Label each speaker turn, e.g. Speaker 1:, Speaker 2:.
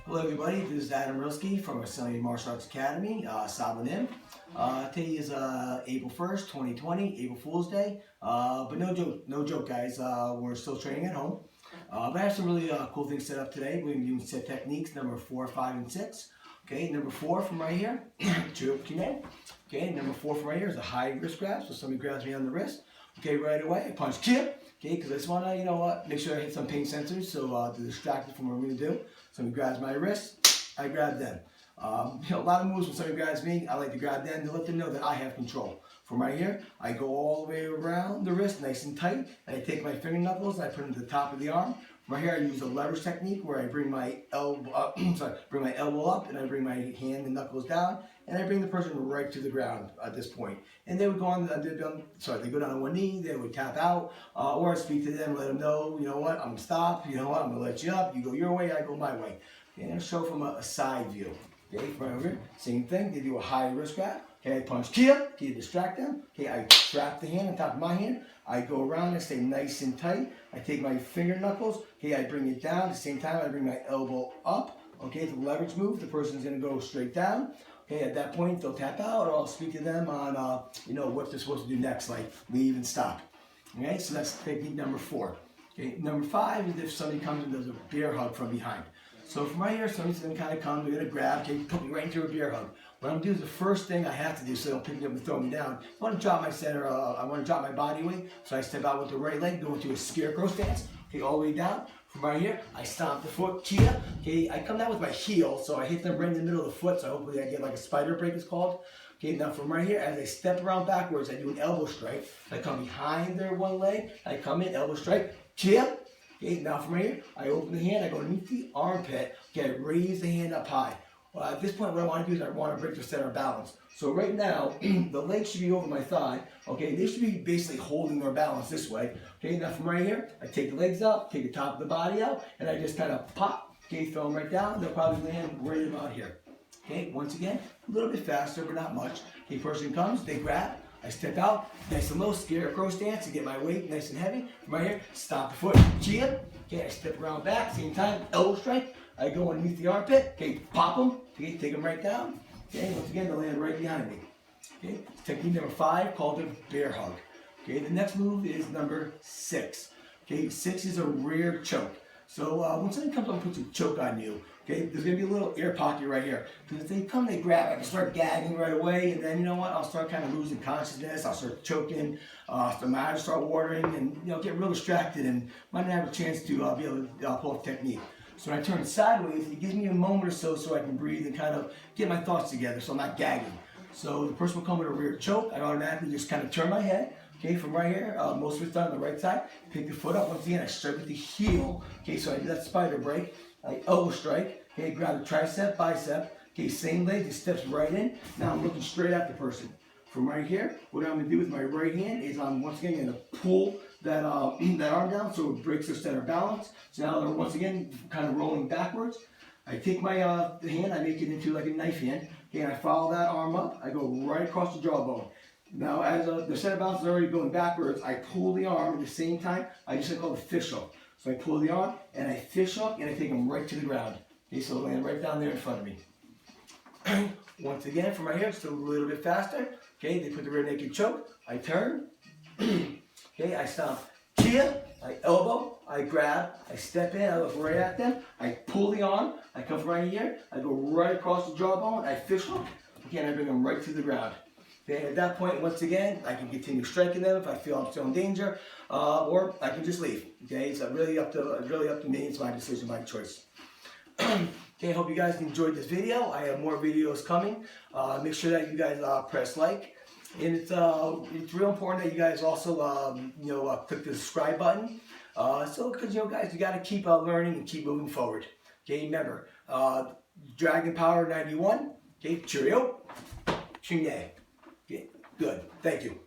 Speaker 1: Hello everybody, this is Adam Rilsky from Australian Martial Arts Academy, Sabunim. Today is April 1st, 2020, April Fool's Day. But no joke guys, we're still training at home. But I have some really cool things set up today. We're going to be doing set techniques number 4, 5, and 6. Okay, number 4 from right here, okay, number 4 from right here is a high wrist grab, so somebody grabs me on the wrist. Okay, right away, I punch kick. Okay, because I just want to, make sure I hit some pain sensors, so to distract it from what I'm going to do. Somebody grabs my wrist, I grab them. A lot of moves when somebody grabs me, I like to grab them to let them know that I have control. From right here, I go all the way around the wrist, nice and tight, and I take my finger knuckles and I put them to the top of the arm. From right here, I use a leverage technique where I bring my elbow up, bring my elbow up, and I bring my hand and knuckles down, and I bring the person right to the ground at this point. And they would go on, they go down on one knee, they would tap out, or I speak to them, let them know, you know what, I'm gonna stop, you know what, I'm gonna let you up, you go your way, I go my way. And I'll show from a side view. Okay, right over here, same thing, they do a high wrist grab. Okay, I punch Kia, okay, distract them. Okay, I trap the hand on top of my hand. I go around and stay nice and tight. I take my finger knuckles, okay, I bring it down. At the same time, I bring my elbow up. Okay, it's a leverage move. The person's gonna go straight down. Okay, at that point, they'll tap out, or I'll speak to them on, what they're supposed to do next, like leave and stop. Okay, so that's technique number 4. Okay, number 5 is if somebody comes and does a bear hug from behind. So from right here, somebody's going to kind of come, they're going to grab, okay, put me right into a bear hug. What I'm going to do is the first thing I have to do so they don't pick me up and throw me down. I want to drop my center, I want to drop my body weight, so I step out with the right leg, go into a scarecrow stance, okay, all the way down. From right here, I stomp the foot, Kia, okay, I come down with my heel, so I hit them right in the middle of the foot, so hopefully I get like a spider break, it's called. Okay, now from right here, as I step around backwards, I do an elbow strike. I come behind their one leg, I come in, elbow strike, Kia. Okay, now from right here, I open the hand, I go underneath the armpit, okay, I raise the hand up high. Well, at this point, what I want to do is I want to break their center of balance. So right now, the legs should be over my thigh, okay, they should be basically holding their balance this way. Okay, now from right here, I take the legs up, take the top of the body out, and I just kind of pop, okay, throw them right down, they'll probably land right about here. Okay, once again, a little bit faster, but not much. Okay, person comes, they grab, I step out, nice and low, scarecrow stance to get my weight nice and heavy. From right here, stop the foot, Chia. Okay, I step around back, same time, elbow strike. I go underneath the armpit, okay, pop them, okay, take them right down. Okay, once again, they'll land right behind me. Okay, technique number 5, called the bear hug. Okay, the next move is number 6. Okay, 6 is a rear choke. So when somebody comes up and puts a choke on you, okay, there's going to be a little air pocket right here. Because if they come, they grab, I can start gagging right away, and then, you know what, I'll start kind of losing consciousness, I'll start choking, my eyes start watering, and, get real distracted, and might not have a chance to be able to pull off technique. So when I turn sideways, it gives me a moment or so I can breathe and kind of get my thoughts together, so I'm not gagging. So the person will come with a rear choke, I automatically just kind of turn my head. Okay, from right here, most of it's done on the right side. Pick the foot up. Once again, I strike with the heel. Okay, so I do that spider break. I elbow strike. Okay, grab the tricep, bicep. Okay, same leg, just steps right in. Now I'm looking straight at the person. From right here, what I'm going to do with my right hand is I'm once again going to pull that arm down so it breaks their center balance. So now they're once again kind of rolling backwards. I take my hand, I make it into like a knife hand. Okay, and I follow that arm up. I go right across the jawbone. Now, as the center balance is already going backwards, I pull the arm at the same time. I just call it a fish hook. So I pull the arm and I fish hook and I take them right to the ground. Okay, so they land right down there in front of me. Once again, from right here, just a little bit faster. Okay, they put the rear naked choke. I turn. Okay, I stomp. Kia, I elbow, I grab, I step in, I look right at them. I pull the arm. I come from right here. I go right across the jawbone. I fish hook. Okay, and I bring them right to the ground. Okay, at that point, once again, I can continue striking them if I feel I'm still in danger, or I can just leave. Okay, it's really up to me. It's my decision, my choice. Okay, I hope you guys enjoyed this video. I have more videos coming. Make sure that you guys press like, and it's real important that you guys also click the subscribe button. Because guys, you got to keep learning and keep moving forward. Okay, remember, Dragon Power 91. Okay, cheerio. Chingue. Okay, good. Thank you.